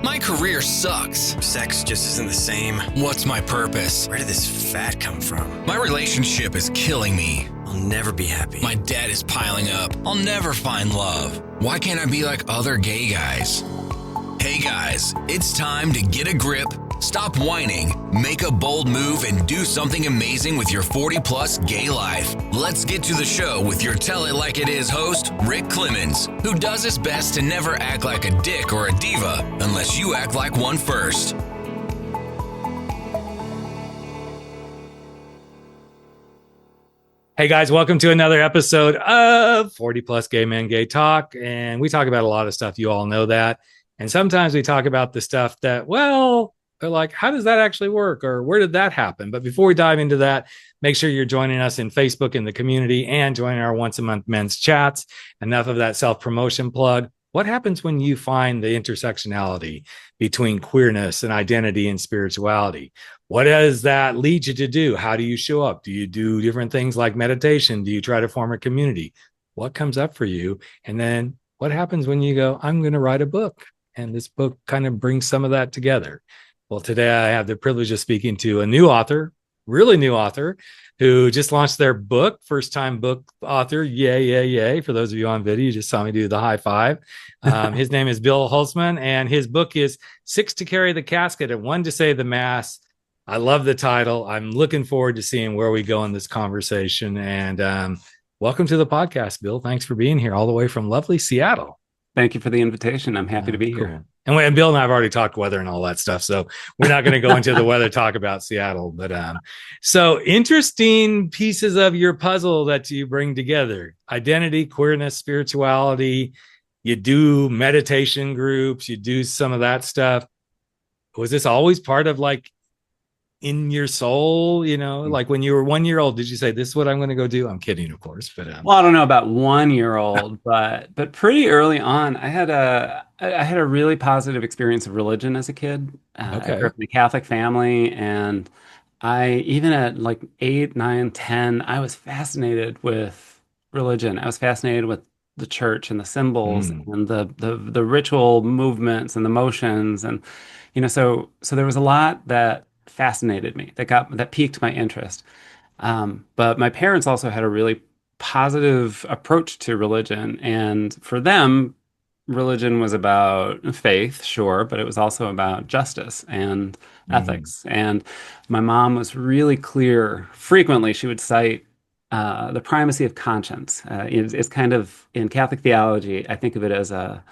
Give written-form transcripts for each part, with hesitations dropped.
My career sucks. Sex just isn't the same. What's my purpose? Where did this fat come from? My relationship is killing me. I'll never be happy. My debt is piling up. I'll never find love. Why can't I be like other gay guys? Hey guys, it's time to get a grip, stop whining, make a bold move, and do something amazing with your 40-plus gay life. Let's get to the show with your Tell It Like It Is host, Rick Clemons, who does his best to never act like a dick or a diva unless you act like one first. Hey guys, welcome to another episode of 40 Plus Gay Men Gay Talk. And we talk about a lot of stuff. You all know that. And sometimes we talk about the stuff that, well, they're like, how does that actually work? Or where did that happen? But before we dive into that, make sure you're joining us in Facebook in the community and joining our once a month men's chats. Enough of that self-promotion plug. What happens when you find the intersectionality between queerness and identity and spirituality? What does that lead you to do? How do you show up? Do you do different things like meditation? Do you try to form a community? What comes up for you? And then what happens when you go, I'm going to write a book? And this book kind of brings some of that together. Well, today I have the privilege of speaking to a new author, really new author, who just launched their book, first time book author. Yay, yay, yay. For those of you on video, you just saw me do the high five. His name is Bill Hulseman, and his book is 6 to Carry the Casket and 1 to Say the Mass. I love the title. I'm looking forward to seeing where we go in this conversation. And welcome to the podcast, Bill. Thanks for being here all the way from lovely Seattle. Thank you for the invitation. I'm happy to be here. And Bill and I have already talked weather and all that stuff, so we're not going to go into the weather talk about Seattle. But so interesting pieces of your puzzle that you bring together: identity, queerness, spirituality. You do meditation groups. You do some of that stuff. Was this always part of like in your soul, you know, like when you were 1 year old, did you say, this is what I'm going to go do? I'm kidding, of course. But well, I don't know about 1 year old, but pretty early on, I had a really positive experience of religion as a kid. I grew up in a Catholic family, and I, even at like 8, 9, 10, I was fascinated with religion. I was fascinated with the church and the symbols and the ritual movements and the motions. And, you know, so there was a lot that fascinated me, that piqued my interest. But my parents also had a really positive approach to religion. And for them, religion was about faith, sure, but it was also about justice and ethics. And my mom was really clear. Frequently, she would cite the primacy of conscience. It's kind of, in Catholic theology, I think of it as a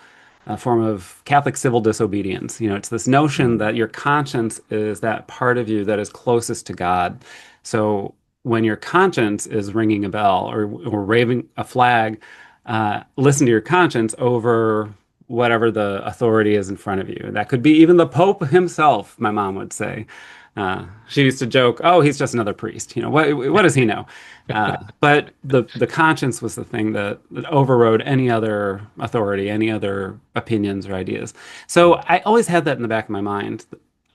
form of Catholic civil disobedience. You know, it's this notion that your conscience is that part of you that is closest to God. So when your conscience is ringing a bell or waving a flag, listen to your conscience over whatever the authority is in front of you. And that could be even the Pope himself, my mom would say. She used to joke, oh, he's just another priest. You know, what does he know? But the conscience was the thing that overrode any other authority, any other opinions or ideas. So I always had that in the back of my mind.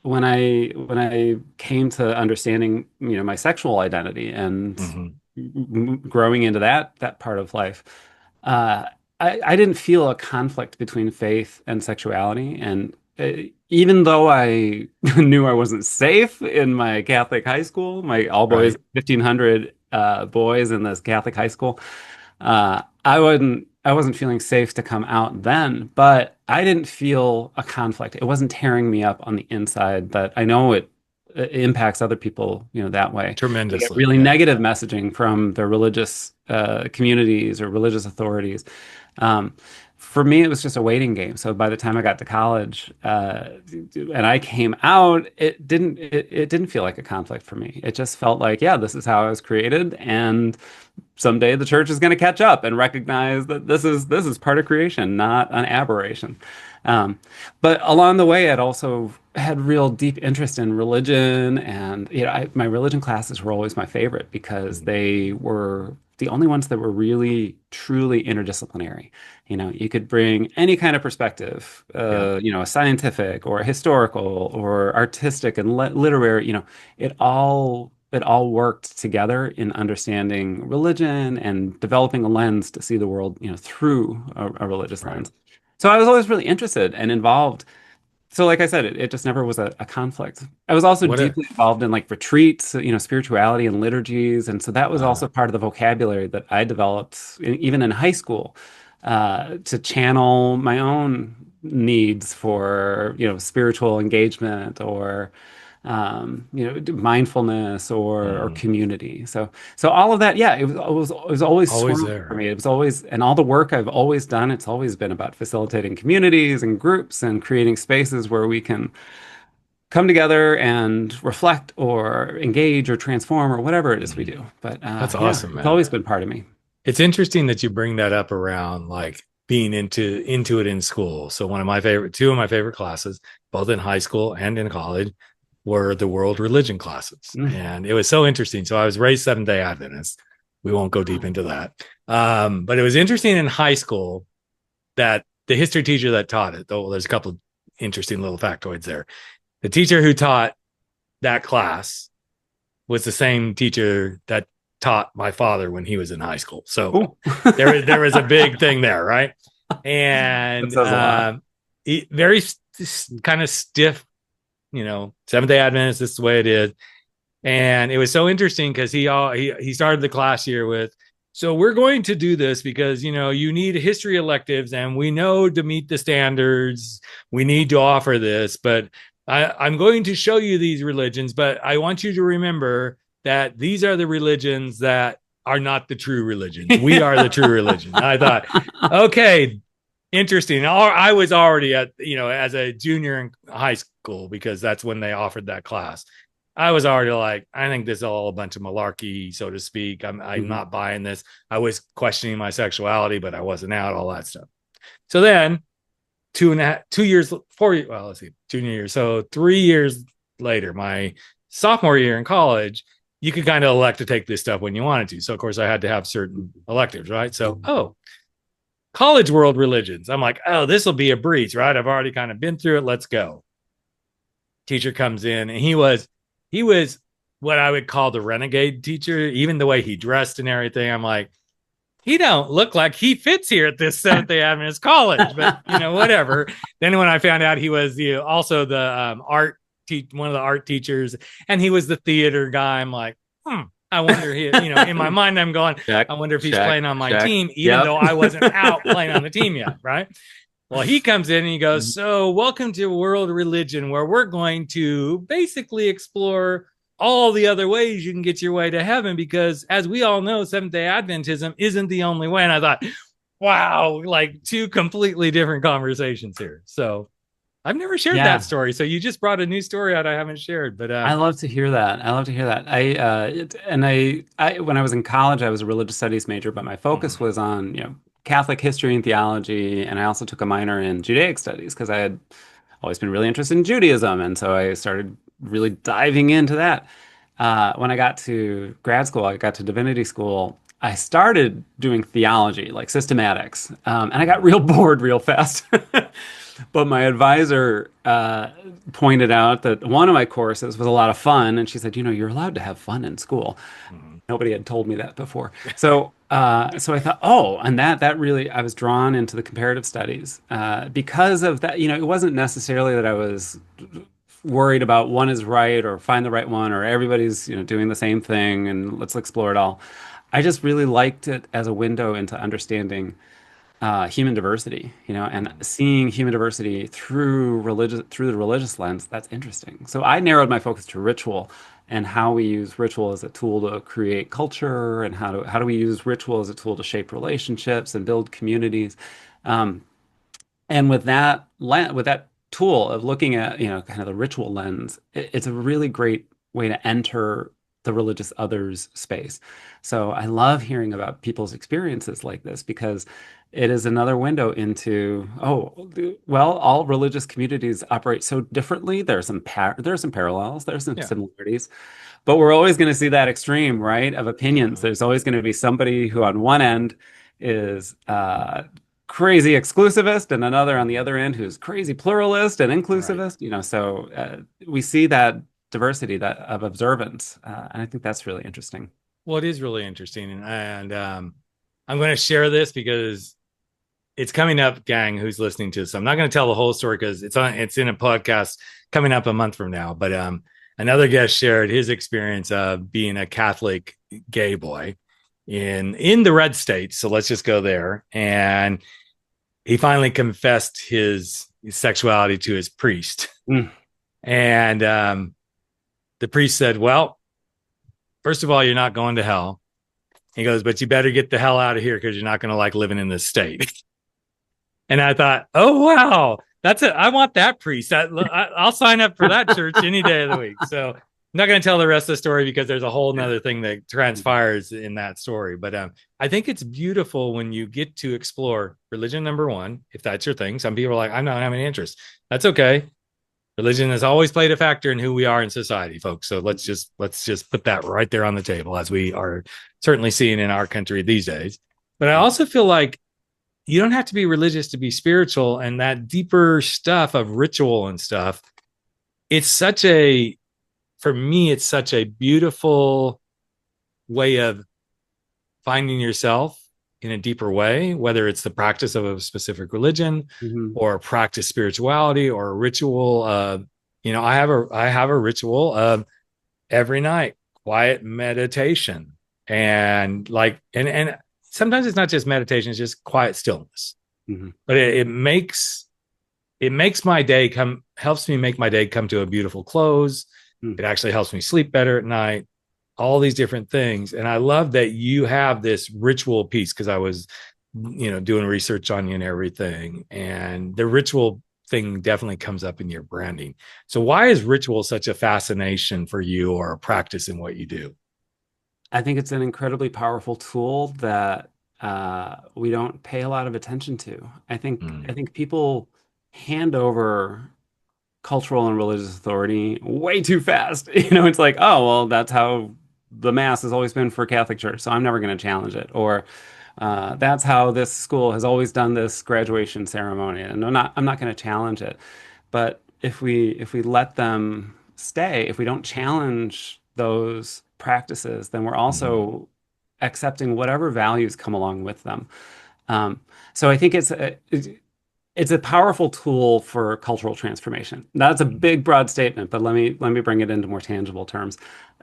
When I came to understanding, you know, my sexual identity and growing into that part of life, I didn't feel a conflict between faith and sexuality. And even though I knew I wasn't safe in my Catholic high school, my all boys, 1,500 boys in this Catholic high school, I wasn't feeling safe to come out then, but I didn't feel a conflict. It wasn't tearing me up on the inside, but I know it impacts other people, you know, that way. Tremendously. They get really negative messaging from their religious communities or religious authorities. For me, it was just a waiting game. So by the time I got to college and I came out, it didn't feel like a conflict for me. It just felt like, yeah, this is how I was created, and someday the church is going to catch up and recognize that this is part of creation, not an aberration. But along the way, I'd also had real deep interest in religion, and you know, my religion classes were always my favorite because they were the only ones that were really truly interdisciplinary. You know, you could bring any kind of perspective, you know, a scientific or a historical or artistic and literary. You know, it all worked together in understanding religion and developing a lens to see the world, you know, through a religious lens. So I was always really interested and involved So like I said, it just never was a conflict. I was also What a deeply involved in like retreats, spirituality and liturgies. And so that was uh, also part of the vocabulary that I developed even in high school, to channel my own needs for, spiritual engagement or, mindfulness or mm, community. So all of that, yeah, it was always always swirling for there. me. It was always, and all the work I've always done, it's always been about facilitating communities and groups and creating spaces where we can come together and reflect or engage or transform or whatever it is we Mhm. do. But That's yeah, awesome, it's man. always been part of me. It's interesting that you bring that up around like being into it in school. So two of my favorite classes, both in high school and in college, were the world religion classes. Mm. And it was so interesting. So I was raised Seventh-day Adventist. We won't go deep into that. But it was interesting in high school that the history teacher that taught it, though there's a couple of interesting little factoids there. The teacher who taught that class was the same teacher that taught my father when he was in high school. So Cool. there was a big thing there, right? That And says a lot. very kind of stiff, Seventh Day Adventist. This is the way it is. And it was so interesting because he started the class year with, so we're going to do this because you need history electives, and we know to meet the standards we need to offer this, but I'm going to show you these religions, but I want you to remember that these are the religions that are not the true religions. We are the true religion. I thought, okay, interesting. I was already at, as a junior in high school, because that's when they offered that class. I was already like, I think this is all a bunch of malarkey, so to speak. I'm Mhm. not buying this. I was questioning my sexuality, but I wasn't out, all that stuff. So then 2.5 2 years, 4 years, well, let's see, junior year. So 3 years later, my sophomore year in college, you could kind of elect to take this stuff when you wanted to. So of course I had to have certain electives, right? So, college world religions. I'm like, oh, this will be a breeze, right? I've already kind of been through it. Let's go. Teacher comes in, and he was what I would call the renegade teacher. Even the way he dressed and everything, I'm like, he don't look like he fits here at this Seventh Day Adventist college, but whatever. Then when I found out he was also the one of the art teachers, and he was the theater guy, I'm like, I wonder in my mind, I'm going, Check, I wonder if he's check, playing on my check. team, even Yep. though I wasn't out playing on the team yet, right? Well, he comes in and he goes, so welcome to world religion, where we're going to basically explore all the other ways you can get your way to heaven, because as we all know, Seventh-day Adventism isn't the only way. And I thought, wow, like two completely different conversations here. So I've never shared that Yeah. story. So you just brought a new story out I haven't shared, but I love to hear that. I love to hear that. When I was in college, I was a religious studies major, but my focus was on, Catholic history and theology, and I also took a minor in Judaic studies because I had always been really interested in Judaism, and so I started really diving into that. When I got to grad school, I got to divinity school. I started doing theology, like systematics, and I got real bored real fast. But my advisor pointed out that one of my courses was a lot of fun, and she said, you're allowed to have fun in school. Nobody had told me that before. So I thought, oh, and that really, I was drawn into the comparative studies because of that. It wasn't necessarily that I was worried about one is right or find the right one or everybody's, doing the same thing and let's explore it all. I just really liked it as a window into understanding human diversity, and seeing human diversity through the religious lens. That's interesting. So I narrowed my focus to ritual and how we use ritual as a tool to create culture, and how do we use ritual as a tool to shape relationships and build communities. Um, and with that tool of looking at, kind of the ritual lens, it's a really great way to enter the religious others space. So I love hearing about people's experiences like this because it is another window into, well, all religious communities operate so differently. There are some parallels, there's some yeah. similarities, but we're always going to see that extreme, right, of opinions. There's always going to be somebody who on one end is crazy exclusivist, and another on the other end who's crazy pluralist and Right. inclusivist. So we see that diversity that of observance, and I think that's really interesting. Well, it is really interesting. And I'm going to share this because it's coming up, gang, who's listening to this. I'm not going to tell the whole story because it's in a podcast coming up a month from now. But another guest shared his experience of being a Catholic gay boy in the red states. So let's just go there. And he finally confessed his sexuality to his priest. Mm. And the priest said, well, first of all, you're not going to hell. He goes, but you better get the hell out of here because you're not going to like living in this state. And I thought, oh, wow, that's it. I want that priest. I'll sign up for that church any day of the week. So I'm not going to tell the rest of the story because there's a whole nother thing that transpires in that story. But I think it's beautiful when you get to explore religion, number one, if that's your thing. Some people are like, I'm not having any interest. That's okay. Religion has always played a factor in who we are in society, folks. So let's just put that right there on the table, as we are certainly seeing in our country these days. But I also feel like you don't have to be religious to be spiritual, and that deeper stuff of ritual and stuff. For me, it's such a beautiful way of finding yourself in a deeper way, whether it's the practice of a specific religion or practice spirituality or a ritual. I have a ritual every night, quiet meditation, and sometimes it's not just meditation; it's just quiet stillness. But it makes my day helps me make my day come to a beautiful close. It actually helps me sleep better at night. All these different things. And I love that you have this ritual piece, because I was, doing research on you and everything. And the ritual thing definitely comes up in your branding. So why is ritual such a fascination for you, or a practice in what you do? I think it's an incredibly powerful tool that we don't pay a lot of attention to. I think people hand over cultural and religious authority way too fast. It's like, oh, well, that's how the mass has always been for Catholic Church, so I'm never going to challenge it. Or that's how this school has always done this graduation ceremony, and I'm not going to challenge it. But if we let them stay, if we don't challenge those practices, then we're also accepting whatever values come along with them. So I think it's a powerful tool for cultural transformation. That's a big, broad statement, but let me bring it into more tangible terms.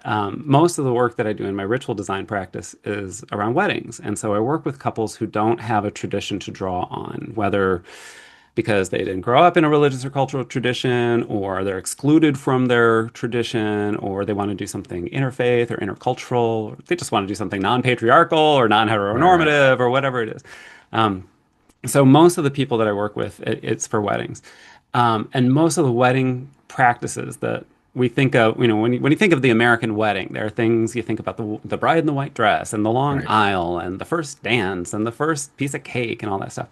Most of the work that I do in my ritual design practice is around weddings. And so I work with couples who don't have a tradition to draw on, whether because they didn't grow up in a religious or cultural tradition, or they're excluded from their tradition, or they want to do something interfaith or intercultural, or they just want to do something non-patriarchal or non-heteronormative, or whatever it is. So most of the people that I work with, it's for weddings. And most of the wedding practices that we think of, when you think of the American wedding, there are things you think about: the bride in the white dress, and the long aisle, and the first dance, and the first piece of cake, and all that stuff.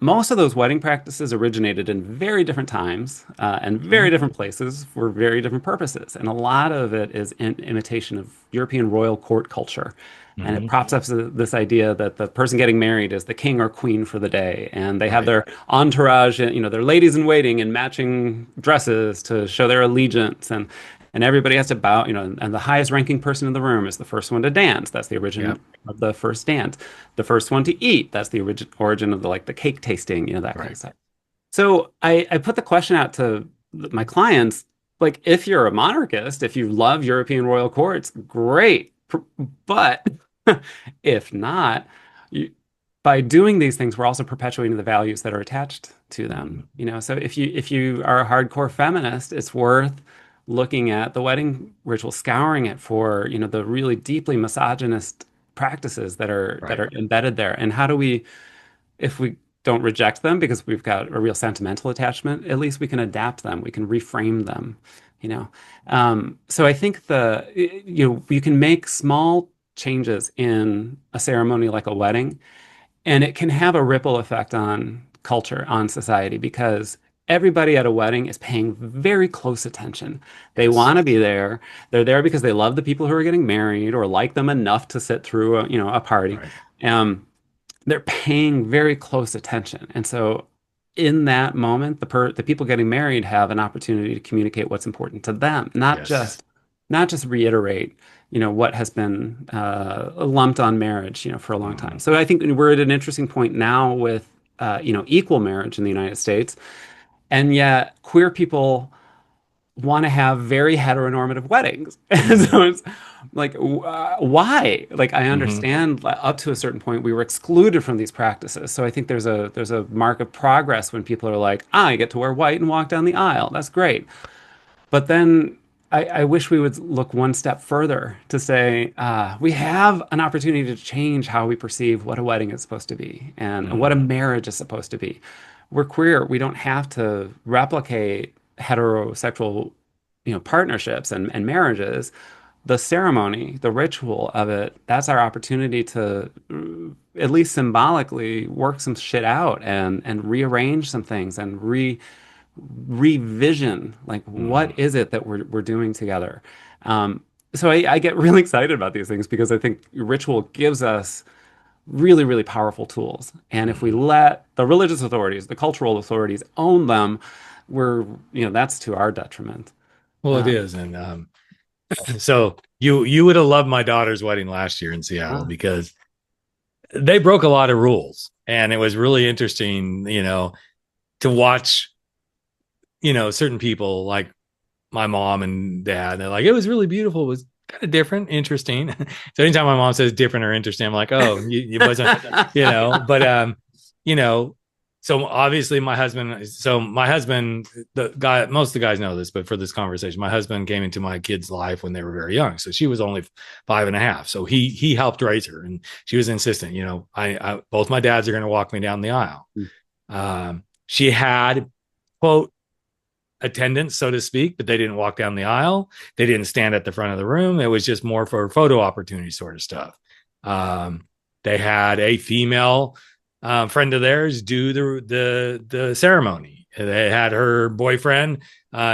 Most of those wedding practices originated in very different times and very different places for very different purposes. And a lot of it is in imitation of European royal court culture. And it props up this idea that the person getting married is the king or queen for the day. And they have their entourage, their ladies in waiting in matching dresses to show their allegiance. And everybody has to bow, and the highest ranking person in the room is the first one to dance. That's the origin of the first dance. The first one to eat. That's the origin of the cake tasting, that kind of stuff. So I put the question out to my clients, like, if you're a monarchist, if you love European royal courts, great. But if not, by doing these things, we're also perpetuating the values that are attached to them. So if you are a hardcore feminist, it's worth looking at the wedding ritual, scouring it for the really deeply misogynist practices that are embedded there. And how do we, if we don't reject them because we've got a real sentimental attachment, at least we can adapt them, we can reframe them. So I think you can make small changes in a ceremony like a wedding, and it can have a ripple effect on culture, on society, because everybody at a wedding is paying very close attention. They want to be there. They're there because they love the people who are getting married, or like them enough to sit through a party. They're paying very close attention. And so in that moment, the people getting married have an opportunity to communicate what's important to them, not just reiterate, what has been lumped on marriage, for a long time. So I think we're at an interesting point now with equal marriage in the United States, and yet queer people want to have very heteronormative weddings. And Mm-hmm. so it's like, why? Like, I Mm-hmm. understand up to a certain point we were excluded from these practices. So I think there's a mark of progress when people are like, I get to wear white and walk down the aisle. That's great. But then I wish we would look one step further to say we have an opportunity to change how we perceive what a wedding is supposed to be and what a Mm-hmm. marriage is supposed to be. We're queer. We don't have to replicate heterosexual, partnerships and marriages. The ceremony, the ritual of it, that's our opportunity to at least symbolically work some shit out and rearrange some things and revision like what Mm-hmm. is it that we're doing together. So I get really excited about these things because I think ritual gives us really, really powerful tools. And if we Mm-hmm. let the religious authorities, the cultural authorities own them, that's to our detriment. Well, it Uh, is, and so you would have loved my daughter's wedding last year in Seattle uh, because they broke a lot of rules, and it was really interesting, to watch, certain people like my mom and dad. They're like, it was really beautiful. It was kind of different, interesting. So anytime my mom says different or interesting, I'm like, oh, you wasn't, but you know, so obviously my husband, the guy, most of the guys know this, but for this conversation, my husband came into my kid's life when they were very young. So she was only 5.5. So he helped raise her, and she was insistent, I both my dads are going to walk me down the aisle. She had, quote, attendance, so to speak, but they didn't walk down the aisle. They didn't stand at the front of the room. It was just more for photo opportunity sort of stuff. They had a female friend of theirs do the ceremony. They had her boyfriend.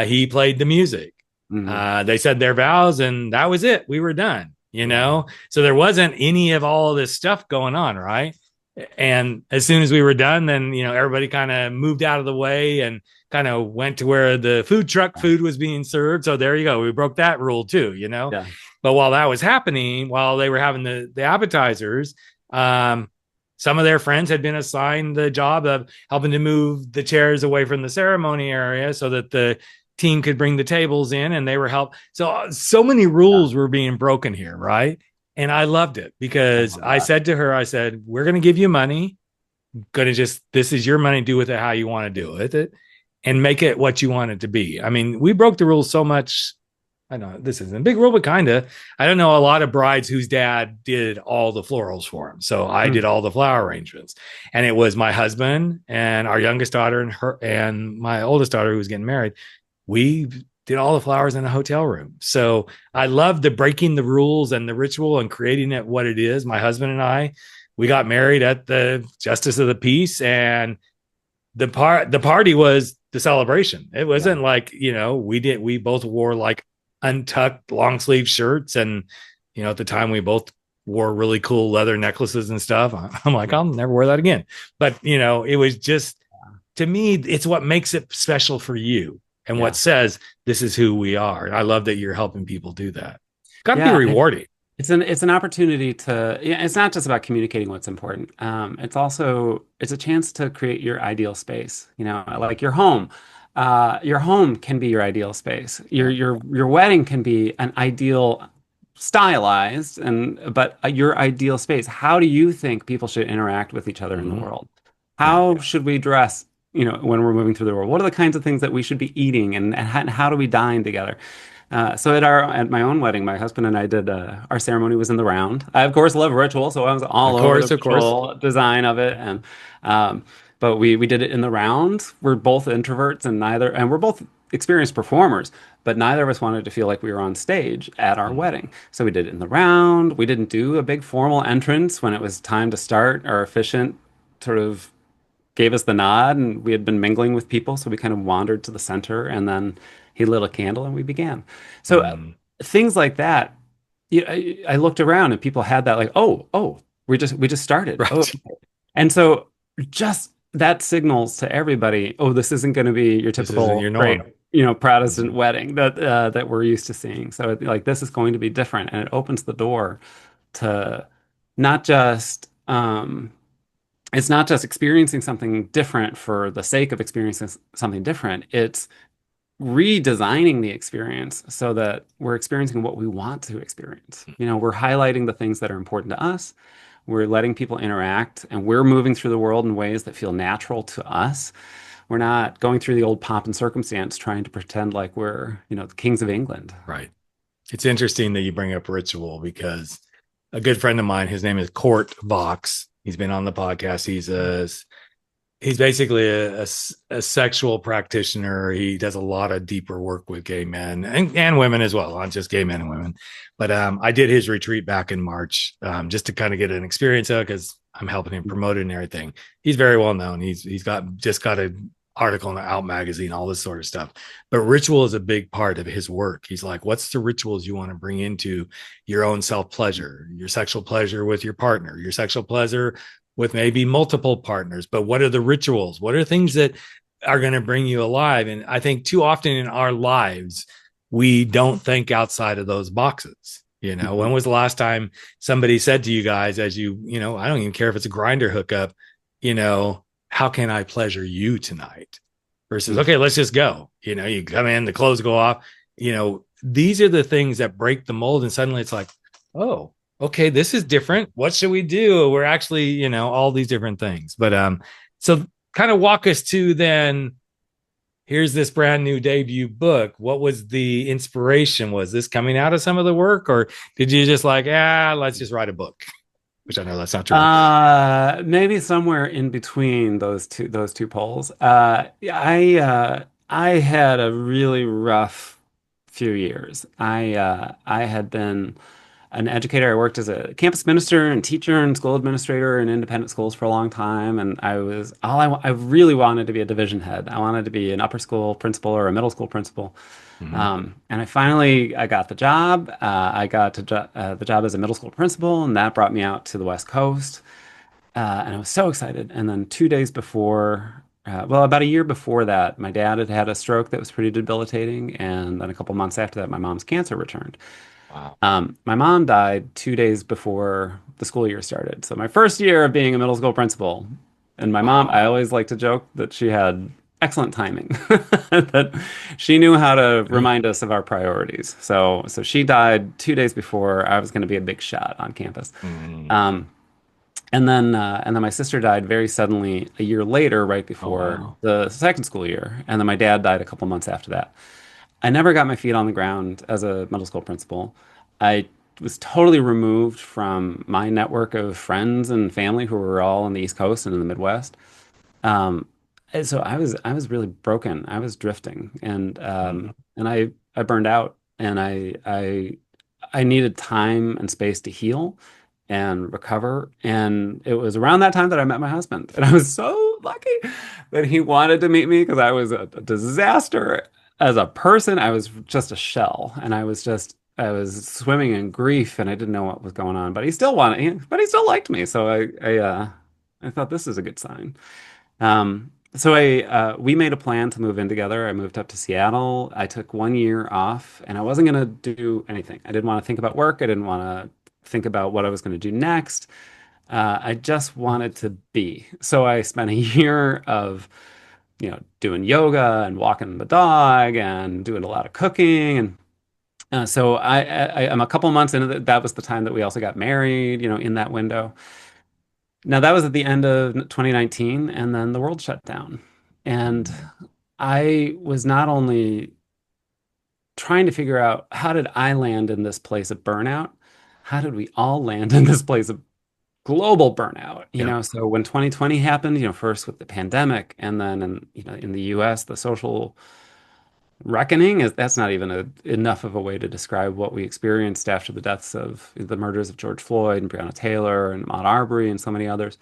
He played the music. mhm. They said their vows, and that was it. We were done. Yeah. So there wasn't any of all this stuff going on, right? And as soon as we were done, then everybody kind of moved out of the way and kind of went to where the food truck food was being served. So there you go. We broke that rule too. Yeah. But while that was happening, while they were having the appetizers, some of their friends had been assigned the job of helping to move the chairs away from the ceremony area so that the team could bring the tables in, and they were help. So many rules were being broken here, right? And I loved it because I said to her, I said, we're going to give you money. This is your money. Do with it how you want to do with it, and make it what you want it to be. I mean, we broke the rules so much. I know this isn't a big rule, but kind of. I don't know a lot of brides whose dad did all the florals for them. So I did all the flower arrangements. And it was my husband and our youngest daughter and my oldest daughter who was getting married. We did all the flowers in a hotel room. So I love the breaking the rules and the ritual and creating it what it is. My husband and I, we got married at the Justice of the Peace, and the party was the celebration. It wasn't like, we both wore like untucked long sleeve shirts. And, at the time we both wore really cool leather necklaces and stuff. I'm like, I'll never wear that again. But, it was just, to me, it's what makes it special for you and what says this is who we are. And I love that you're helping people do that. Got to be rewarding. It's an opportunity to, it's not just about communicating what's important. It's a chance to create your ideal space, like your home. Your home can be your ideal space. Your wedding can be an ideal stylized but your ideal space. How do you think people should interact with each other in the world? Yeah. How should we dress, when we're moving through the world? What are the kinds of things that we should be eating, and how do we dine together? So at my own wedding, my husband and I did our ceremony was in the round. I of course love ritual, so I was all over the ritual design of it, and but we did it in the round. We're both introverts, and we're both experienced performers, but neither of us wanted to feel like we were on stage at our wedding. So we did it in the round. We didn't do a big formal entrance when it was time to start. Our officiant sort of gave us the nod, and we had been mingling with people, so we kind of wandered to the center, and then he lit a candle and we began. So things like that. I looked around and people had that like, oh, we just started. Right. Oh. And so just that signals to everybody, oh, this isn't going to be your typical great, Protestant wedding that we're used to seeing. So like this is going to be different, and it opens the door to not just it's not just experiencing something different for the sake of experiencing something different. It's redesigning the experience so that we're experiencing what we want to experience. We're highlighting the things that are important to us. We're letting people interact, and we're moving through the world in ways that feel natural to us. We're not going through the old pomp and circumstance trying to pretend like we're, the kings of England. Right. It's interesting that you bring up ritual because a good friend of mine, his name is Court Vox. He's been on the podcast. He's basically a sexual practitioner. He does a lot of deeper work with gay men and women as well, not just gay men and women. But I did his retreat back in March just to kind of get an experience of it because I'm helping him promote it and everything. He's very well known. He's got an article in the Out magazine, all this sort of stuff. But ritual is a big part of his work. He's like, what's the rituals you want to bring into your own self pleasure, your sexual pleasure with your partner, your sexual pleasure with maybe multiple partners, but what are the rituals? What are things that are going to bring you alive? And I think too often in our lives, we don't think outside of those boxes. When was the last time somebody said to you guys, as I don't even care if it's a grinder hookup, how can I pleasure you tonight? Versus, okay, let's just go. You come in, the clothes go off. These are the things that break the mold. And suddenly it's like, oh, okay, this is different. What should we do? We're actually, all these different things. But so kind of walk us to then, here's this brand new debut book. What was the inspiration? Was this coming out of some of the work, or did you just like, let's just write a book? Which I know that's not true. Maybe somewhere in between those two poles. I had a really rough few years. I had been an educator. I worked as a campus minister and teacher and school administrator in independent schools for a long time. And I really wanted to be a division head. I wanted to be an upper school principal or a middle school principal. And I got the job. I got the job as a middle school principal, and that brought me out to the West Coast. And I was so excited. And then 2 days before, about a year before that, my dad had had a stroke that was pretty debilitating. And then a couple months after that, my mom's cancer returned. Wow. My mom died 2 days before the school year started. So my first year of being a middle school principal, and my mom, I always like to joke that she had excellent timing, that she knew how to remind us of our priorities. So she died 2 days before I was going to be a big shot on campus. And then my sister died very suddenly a year later, right before the second school year. And then my dad died a couple months after that. I never got my feet on the ground as a middle school principal. I was totally removed from my network of friends and family who were all on the East Coast and in the Midwest. And so I was really broken. I was drifting, and I burned out, and I needed time and space to heal and recover. And it was around that time that I met my husband, and I was so lucky that he wanted to meet me because I was a disaster as a person. I was just a shell, and I was swimming in grief, and I didn't know what was going on. But he still liked me. So I thought this is a good sign. We made a plan to move in together. I moved up to Seattle. I took 1 year off, and I wasn't going to do anything. I didn't want to think about work. I didn't want to think about what I was going to do next. I just wanted to be. So I spent a year of, doing yoga and walking the dog and doing a lot of cooking. And so I'm a couple months into that. That was the time that we also got married, in that window. Now, that was at the end of 2019, and then the world shut down. And I was not only trying to figure out how did I land in this place of burnout, how did we all land in this place of global burnout? So when 2020 happened, first with the pandemic, and then in the US, the social reckoning that's not even enough of a way to describe what we experienced after the deaths of the murders of George Floyd and Breonna Taylor and Ahmaud Arbery and so many others.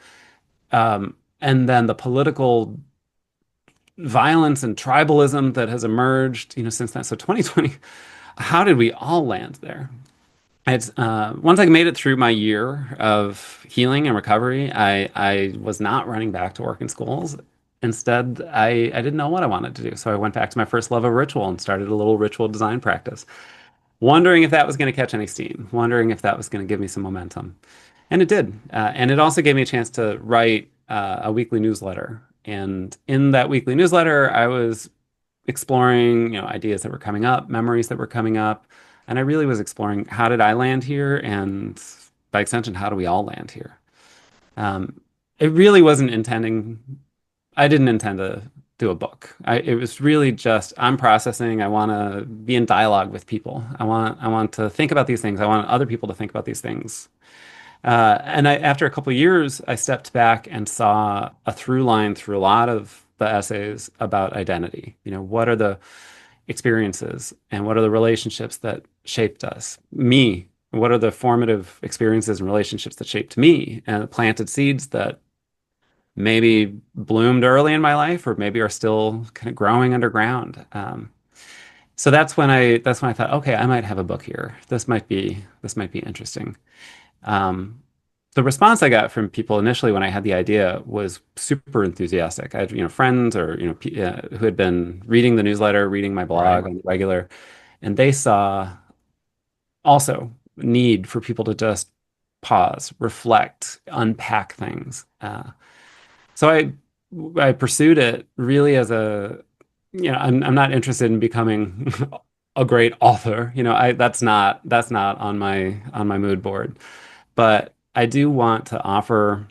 And then the political violence and tribalism that has emerged, since then. So 2020, how did we all land there? It's once I made it through my year of healing and recovery, I was not running back to work in schools. Instead, I didn't know what I wanted to do. So I went back to my first love of ritual and started a little ritual design practice, wondering if that was going to catch any steam, wondering if that was going to give me some momentum. And it did. And it also gave me a chance to write a weekly newsletter. And in that weekly newsletter, I was exploring, ideas that were coming up, memories that were coming up. And I really was exploring, how did I land here? And by extension, how do we all land here? Um, it really wasn't intending, I didn't intend to do a book. It was really just, I'm processing. I want to be in dialogue with people. I want to think about these things. I want other people to think about these things. And after a couple of years, I stepped back and saw a through line through a lot of the essays about identity. What are the experiences and what are the relationships that shaped us? Me. What are the formative experiences and relationships that shaped me and planted seeds that maybe bloomed early in my life or maybe are still kind of growing underground? So that's when I thought, okay, I might have a book here. This might be interesting. Um, the response I got from people initially when I had the idea was super enthusiastic. I had, friends or, who had been reading the newsletter, reading my blog Right. on the regular, and they saw also need for people to just pause, reflect, unpack things. So I pursued it really as I'm not interested in becoming a great author. That's not on my mood board. But I do want to offer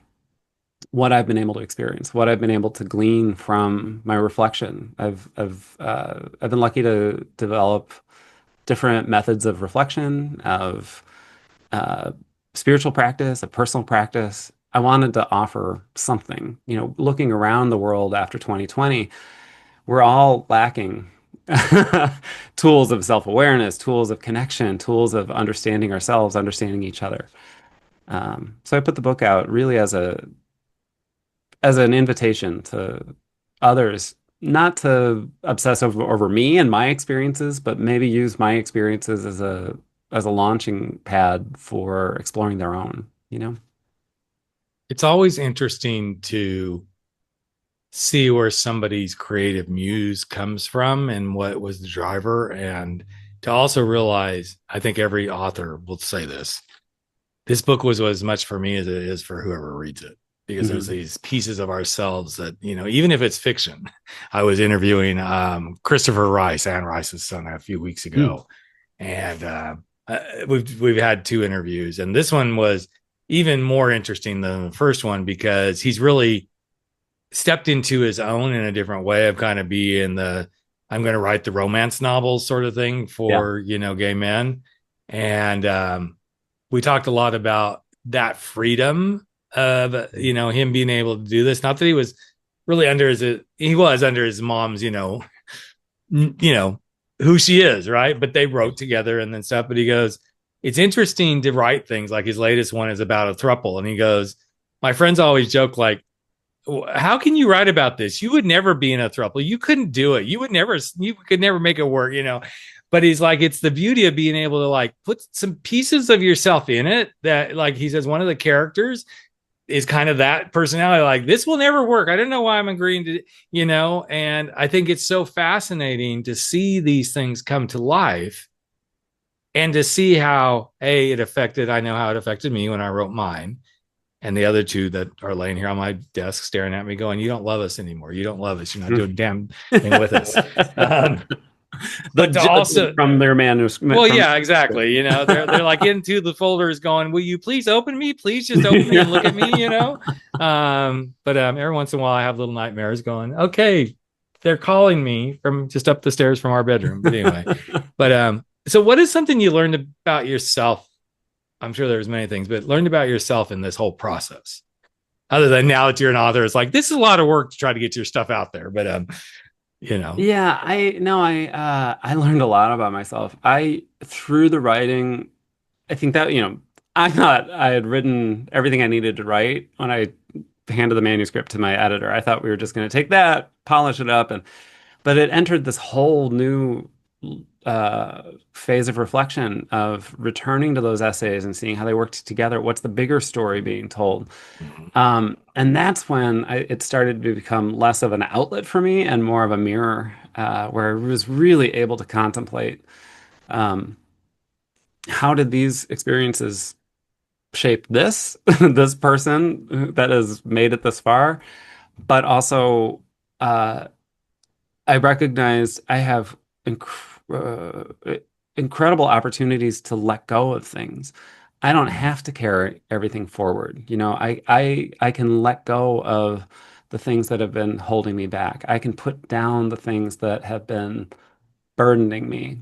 what I've been able to experience, what I've been able to glean from my reflection. I've been lucky to develop different methods of reflection, of uh, spiritual practice, of personal practice. I wanted to offer something. Looking around the world after 2020, we're all lacking tools of self-awareness, tools of connection, tools of understanding ourselves, understanding each other. So I put the book out really as an invitation to others, not to obsess over me and my experiences, but maybe use my experiences as a launching pad for exploring their own. It's always interesting to see where somebody's creative muse comes from and what was the driver. And to also realize, I think every author will say this book was as much for me as it is for whoever reads it, because there's Mhm. these pieces of ourselves that, even if it's fiction. I was interviewing Christopher Rice, Anne Rice's son, a few weeks Mm. ago, and we've had two interviews, and this one was even more interesting than the first one because he's really stepped into his own in a different way of kind of being the I'm going to write the romance novels sort of thing Yeah. for gay men. And we talked a lot about that freedom of him being able to do this. Not that he was really under his mom's who she is, right? But they wrote together and then stuff. But he goes, it's interesting to write things like his latest one is about a throuple, and he goes, my friends always joke like, how can you write about this? You would never be in a throuple. You couldn't do it. You could never make it work. But he's like, it's the beauty of being able to like put some pieces of yourself in it that, like he says, one of the characters is kind of that personality. Like, this will never work. I don't know why I'm agreeing to. And I think it's so fascinating to see these things come to life and to see how, I know how it affected me when I wrote mine. And the other two that are laying here on my desk staring at me going, you don't love us anymore. You don't love us. You're not doing a damn thing with us. But to also from their manuscript. well, yeah, exactly. They're like into the folders going, will you please open me? Please just open me and look at me. But every once in a while I have little nightmares going, okay, they're calling me from just up the stairs from our bedroom. But anyway, so what is something you learned about yourself? I'm sure there's many things, but learned about yourself in this whole process. Other than now that you're an author, it's like, this is a lot of work to try to get your stuff out there. But Yeah, I learned a lot about myself. Through the writing, I think that, I thought I had written everything I needed to write when I handed the manuscript to my editor. I thought we were just going to take that, polish it up, but it entered this whole new phase of reflection, of returning to those essays and seeing how they worked together. What's the bigger story being told? And that's when it started to become less of an outlet for me and more of a mirror, where I was really able to contemplate, how did these experiences shape this this person that has made it this far, but also uh, I recognized I have incredible opportunities to let go of things. I don't Mm. have to carry everything forward. I can let go of the things that have been holding me back. I can put down the things that have been burdening me.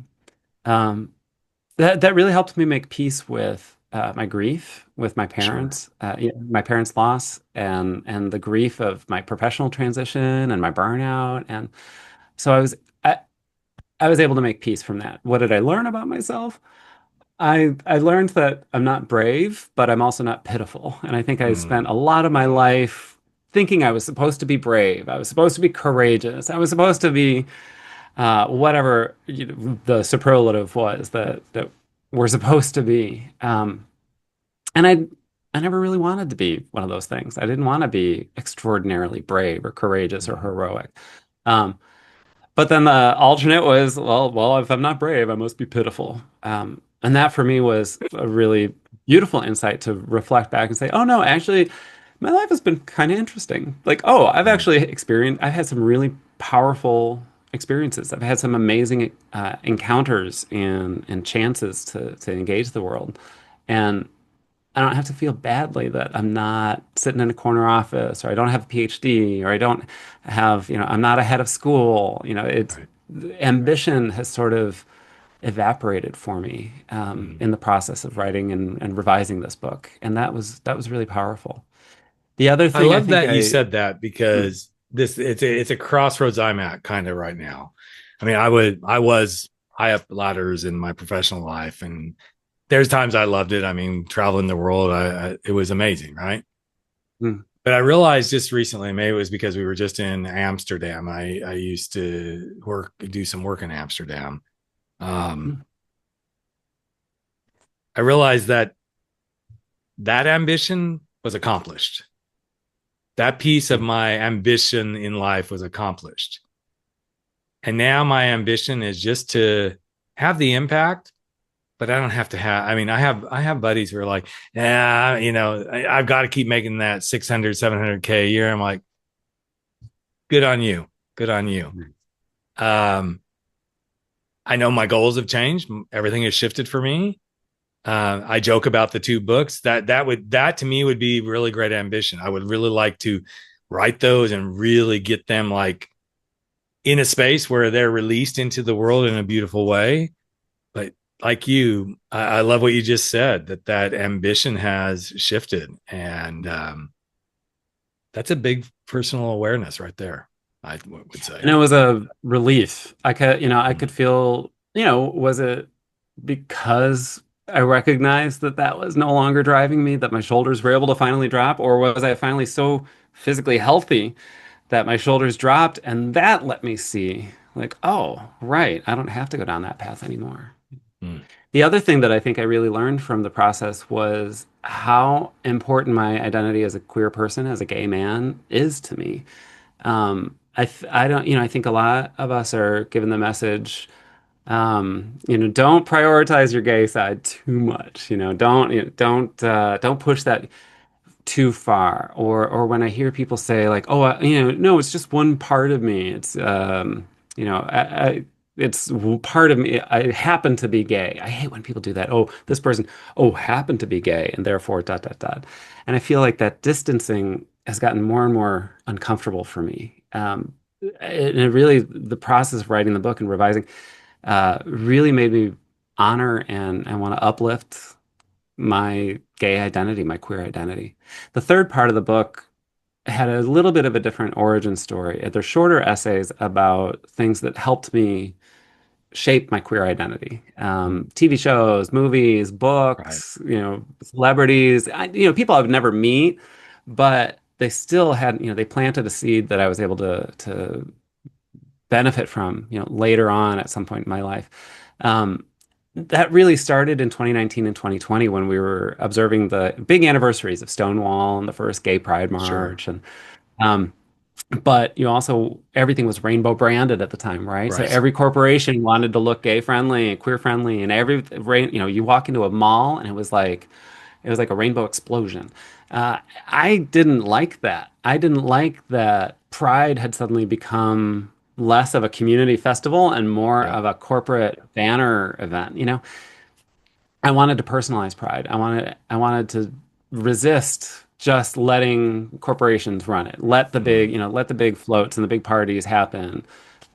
Um, that really helped me make peace with my grief with my Sure. parents, my parents' loss, and the grief of my professional transition and my burnout. And so I was able to make peace from that. What did I learn about myself? I learned that I'm not brave, but I'm also not pitiful. And I think I spent Mm. a lot of my life thinking I was supposed to be brave. I was supposed to be courageous. I was supposed to be whatever the superlative was that we're supposed to be. And I never really wanted to be one of those things. I didn't want to be extraordinarily brave or courageous or Mm. heroic. Um, but then the alternate was, well, if I'm not brave, I must be pitiful. And that for me was a really beautiful insight to reflect back and say, oh no, actually, my life has been kind of interesting. Like, oh, Mm. I've had some really powerful experiences. I've had some amazing encounters and chances to engage the world. And I don't have to feel badly that I'm not sitting in a corner office or I don't have a PhD or I don't have, I'm not ahead of school. It's Right. ambition has sort of evaporated for me Mm. in the process of writing and revising this book. And that was really powerful. The other I thing I love think that you I, said that mm, because it's a crossroads I'm at kind of right now. I mean, I was high up ladders in my professional life, and there's times I loved it. I mean, traveling the world, it was amazing, right? mm, But I realized just recently, maybe it was because we were just in Amsterdam. I used to do some work in Amsterdam. Um, mm, I realized that ambition was accomplished. That piece of mm, my ambition in life was accomplished. And now my ambition is just to have the impact, but I don't have to have, I mean, I have buddies who are like, yeah, I've got to keep making that 600, 700K a year. I'm like, good on you. Good on you. mm. Um, I know my goals have changed. Everything has shifted for me. I joke about the two books. That to me would be really great ambition. I would really like to write those and really get them like in a space where they're released into the world in a beautiful way. But like you, I love what you just said, that ambition has shifted, and that's a big personal awareness right there, I would say. And it was a relief. I Mm. could feel, was it because I recognized that that was no longer driving me, that my shoulders were able to finally drop, or was I finally so physically healthy that my shoulders dropped and that let me see, like, oh, right, I don't have to go down that path anymore. Mm. The other thing that I think I really learned from the process was how important my identity as a queer person, as a gay man, is to me. I don't, I think a lot of us are given the message, don't prioritize your gay side too much. Don't push that too far. Or when I hear people say like, oh, no, it's just one part of me. You know, it's part of me. I happen to be gay. I hate when people do that. Oh, this person, oh, happened to be gay, and therefore dot dot dot. And I feel like that distancing has gotten more and more uncomfortable for me. And it really, the process of writing the book and revising, really made me honor and want to uplift my gay identity, my queer identity. The third part of the book had a little bit of a different origin story. They're shorter essays about things that helped me shape my queer identity. Mm. TV shows, movies, Right. books, celebrities, people I would never meet, but they still had, they planted a seed that I was able to benefit from, later on at some point in my life. Um, that really started in 2019 and 2020 when we were observing the big anniversaries of Stonewall and the first Gay Pride Sure. March. And um, but also everything was rainbow branded at the time, right? So Right. every corporation wanted to look gay friendly and queer friendly, and you walk into a mall and it was like It was like a rainbow explosion. I didn't like that. I didn't like that Pride had suddenly become less of a community festival and more Yeah. of a corporate banner event. I wanted to personalize Pride. I wanted to resist just letting corporations run it. Let the big floats and the big parties happen.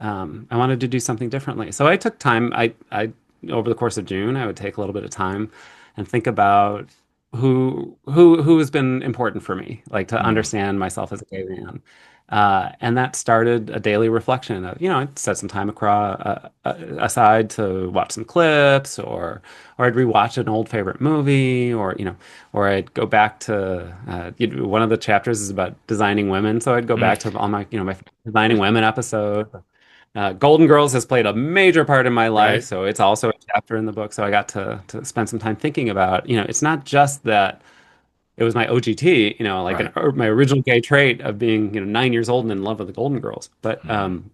I wanted to do something differently. So I took time. I over the course of June, I would take a little bit of time and think about who has been important for me, like to Mm. understand myself as a gay man. And that started a daily reflection of, I'd set some time aside to watch some clips, or I'd rewatch an old favorite movie, or I'd go back to one of the chapters is about designing women, so I'd go Mm. back to all my designing women episode. Golden Girls has played a major part in my life, Right. so it's also a chapter in the book. So I got to spend some time thinking about, it's not just that it was my OGT, like Right. my original gay trait of being, 9 years old and in love with the Golden Girls. Mm.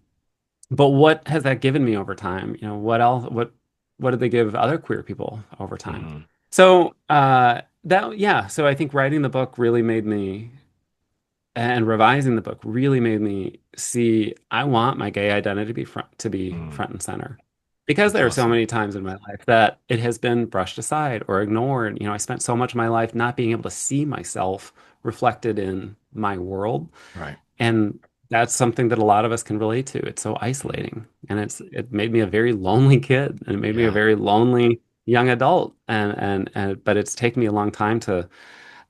But what has that given me over time? What else? What did they give other queer people over time? Mm. So yeah. So I think writing the book really made me, and revising the book really made me see I want my gay identity to be Mm. front and center. Because That's there are so awesome. many times in my life that it has been brushed aside or ignored. I spent so much of my life not being able to see myself reflected in my world. Right. And that's something that a lot of us can relate to. It's so Mm. isolating. And it made me a very lonely kid, and it made me a Yeah. very lonely young adult. And but it's taken me a long time to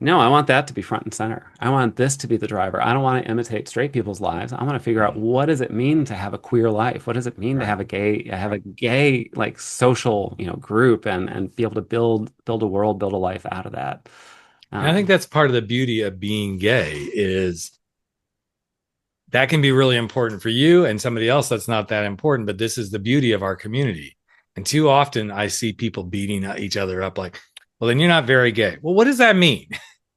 no, I want that to be front and center. I want this to be the driver. I don't want to imitate straight people's lives. I want to figure out, Mm. what does it mean to have a queer life? What does it mean to Right. have a gay like social, group, and be able to build a world, build a life out of that. And I think Um, that's part of the beauty of being gay is that can be really important for you and somebody else that's not that important, but this is the beauty of our community. And too often I see people beating each other up like, well, then you're not very gay. Well, what does that mean?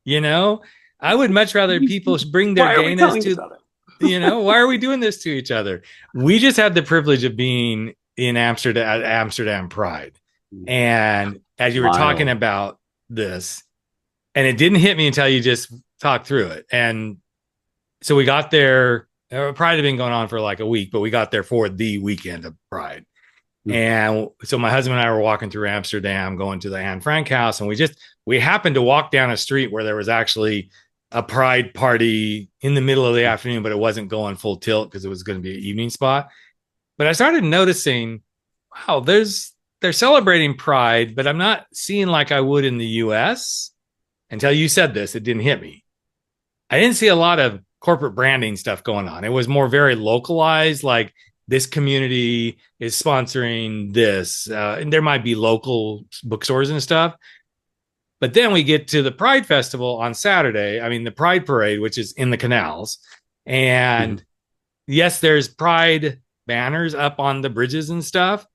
you know, I would much rather people bring their why are we gayness telling each to, other? why are we doing this to each other? We just had the privilege of being in Amsterdam at Amsterdam Pride. And as you were talking Wild. about this, and it didn't hit me until you just talked through it. And so we got there. Pride had been going on for like a week, but we got there for the weekend of Pride. And so my husband and I were walking through Amsterdam, going to the Anne Frank house, and we happened to walk down a street where there was actually a Pride party in the middle of the afternoon, but it wasn't going full tilt because it was going to be an evening spot. But I started noticing, wow, they're celebrating Pride, but I'm not seeing like I would in the US. Until you said this, it didn't hit me. I didn't see a lot of corporate branding stuff going on. It was more very localized, like this community is sponsoring this. And there might be local bookstores and stuff. But then we get to the Pride Festival on Saturday. I mean, the Pride Parade, which is in the canals. And yes, there's Pride banners up on the bridges and stuff.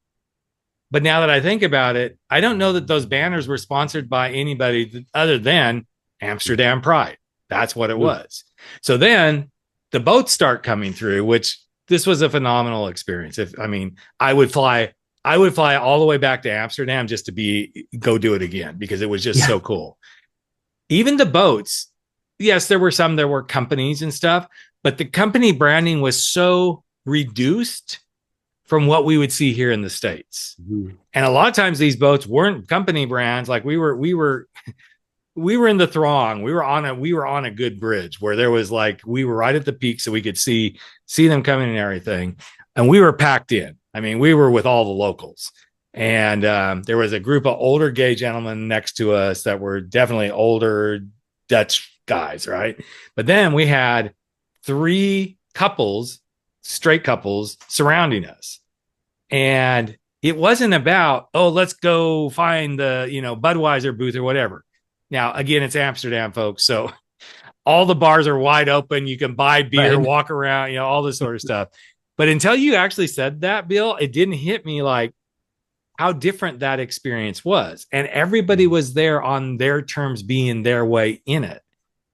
But now that I think about it, I don't know that those banners were sponsored by anybody other than Amsterdam Pride. That's what it was. So then the boats start coming through, which this was a phenomenal experience. I would fly all the way back to Amsterdam just to go do it again because it was just so cool. Even the boats, yes, there were companies and stuff, but the company branding was so reduced from what we would see here in the States. And a lot of times these boats weren't company brands. Like we were in the throng. We were on a good bridge where there was we were right at the peak so we could see them coming and everything. And we were packed in. I mean, we were with all the locals. And there was a group of older gay gentlemen next to us that were definitely older Dutch guys, right? But then we had 3 couples, straight couples, surrounding us. And it wasn't about, oh, let's go find the, Budweiser booth or whatever. Now, again, it's Amsterdam, folks. So all the bars are wide open. You can buy beer, walk around, all this sort of stuff. But until you actually said that, Bill, it didn't hit me like how different that experience was. And everybody was there on their terms, being their way in it.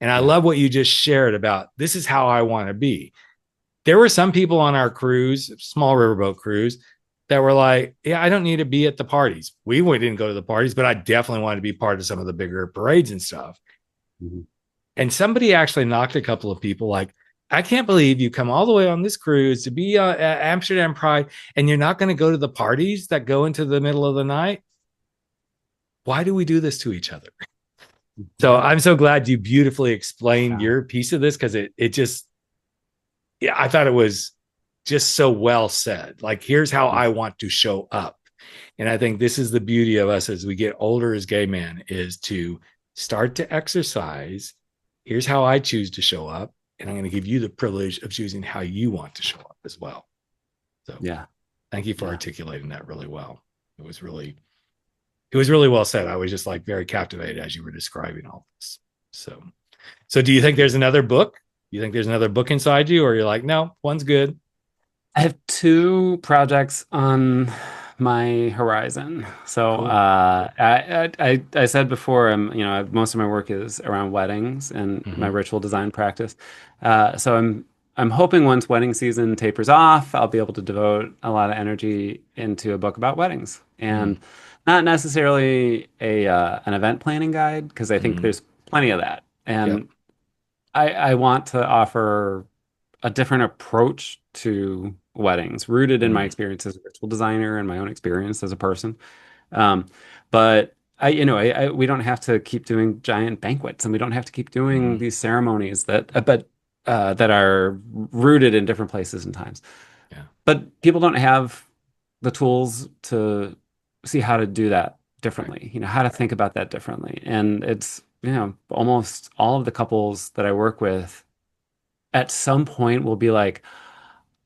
And I love what you just shared about this is how I want to be. There were some people on our cruise, small riverboat cruise, that were like, yeah, I don't need to be at the parties. We didn't go to the parties, but I definitely wanted to be part of some of the bigger parades and stuff. Mm-hmm. And somebody actually knocked a couple of people like, I can't believe you come all the way on this cruise to be at Amsterdam Pride and you're not going to go to the parties that go into the middle of the night. Why do we do this to each other? So I'm so glad you beautifully explained your piece of this, because it just, yeah, I thought it was just so well said. Like, here's how I want to show up. And I think this is the beauty of us as we get older as gay men, is to start to exercise. Here's how I choose to show up. And I'm going to give you the privilege of choosing how you want to show up as well. So yeah, thank you for articulating that really well. It was really well said. I was just like very captivated as you were describing all this. So do you think there's another book? You think there's another book inside you, or you're like, no, one's good? I have 2 projects on my horizon. So cool. I said before, most of my work is around weddings and my ritual design practice. So I'm hoping once wedding season tapers off, I'll be able to devote a lot of energy into a book about weddings, and not necessarily an event planning guide, because I think there's plenty of that. And I want to offer a different approach to weddings, rooted in my experience as a ritual designer and my own experience as a person. But we don't have to keep doing giant banquets, and we don't have to keep doing these ceremonies that are rooted in different places and times. Yeah. But people don't have the tools to see how to do that differently, how to think about that differently. And it's, almost all of the couples that I work with at some point will be like,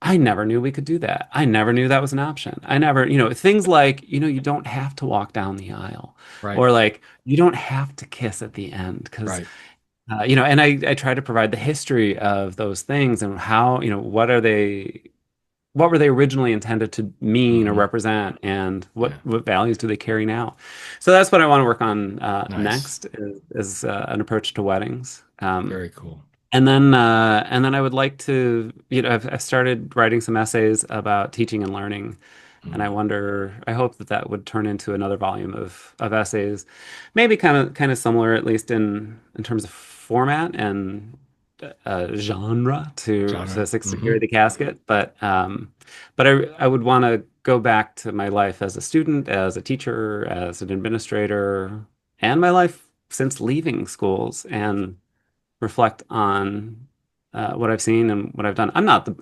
I never knew we could do that. I never knew that was an option. I never, things like, you don't have to walk down the aisle, or like, you don't have to kiss at the end, because, and I try to provide the history of those things and how, what were they originally intended to mean or represent, and what values do they carry now? So that's what I want to work on next, is an approach to weddings. Very cool. And then I would like to, I've started writing some essays about teaching and learning, and I hope that would turn into another volume of essays, maybe kind of similar, at least in terms of format and genre to Six to Carry the Casket. But I would want to go back to my life as a student, as a teacher, as an administrator, and my life since leaving schools, and reflect on what I've seen and what I've done.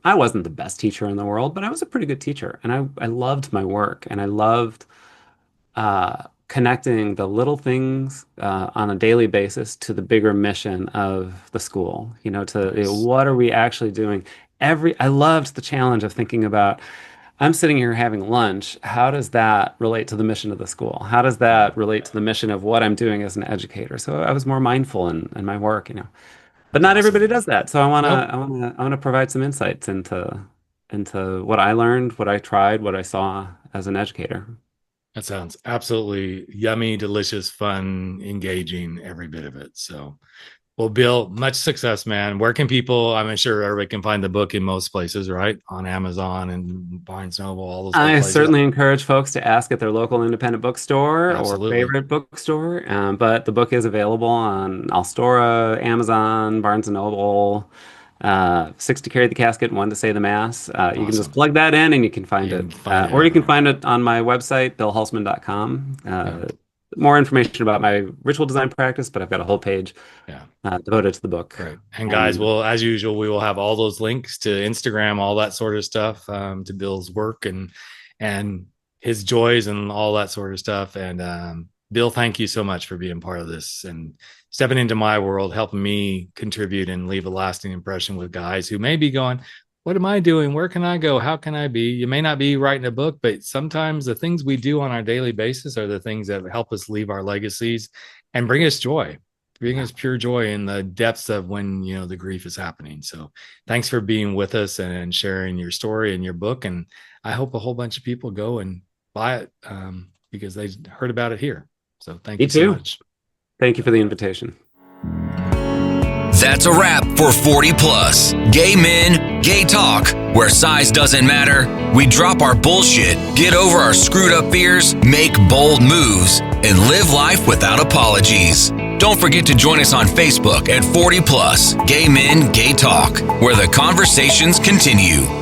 I wasn't the best teacher in the world, but I was a pretty good teacher, and I loved my work, and I loved connecting the little things on a daily basis to the bigger mission of the school. What are we actually doing? I loved the challenge of thinking about, I'm sitting here having lunch. How does that relate to the mission of the school? How does that relate to the mission of what I'm doing as an educator? So I was more mindful in my work, But not everybody does that. So I want to provide some insights into what I learned, what I tried, what I saw as an educator. That sounds absolutely yummy, delicious, fun, engaging, every bit of it. So, well, Bill, much success, man. Where can people, I'm sure everybody can find the book in most places, right? On Amazon and Barnes & Noble, all those places. I certainly encourage folks to ask at their local independent bookstore or favorite bookstore. But the book is available on Alstora, Amazon, Barnes & Noble, 6 to Carry the Casket, 1 to Say the Mass. You can just plug that in and you can find it. Or you can find it on my website, billhulseman.com. More information about my ritual design practice, but I've got a whole page devoted to the book. Great. And guys, well, as usual, we will have all those links to Instagram, all that sort of stuff, to Bill's work and his joys and all that sort of stuff. And Bill, thank you so much for being part of this and stepping into my world, helping me contribute and leave a lasting impression with guys who may be going, what am I doing? Where can I go? How can I be? You may not be writing a book, but sometimes the things we do on our daily basis are the things that help us leave our legacies and bring us joy, bring us pure joy in the depths of when, the grief is happening. So thanks for being with us and sharing your story and your book. And I hope a whole bunch of people go and buy it because they heard about it here. So thank you so much. Thank you for the invitation. That's a wrap for 40 Plus. Gay Men, Gay Talk. where size doesn't matter. We drop our bullshit, get over our screwed up fears, make bold moves, and live life without apologies. Don't forget to join us on Facebook at 40 Plus Gay Men Gay Talk, where the conversations continue.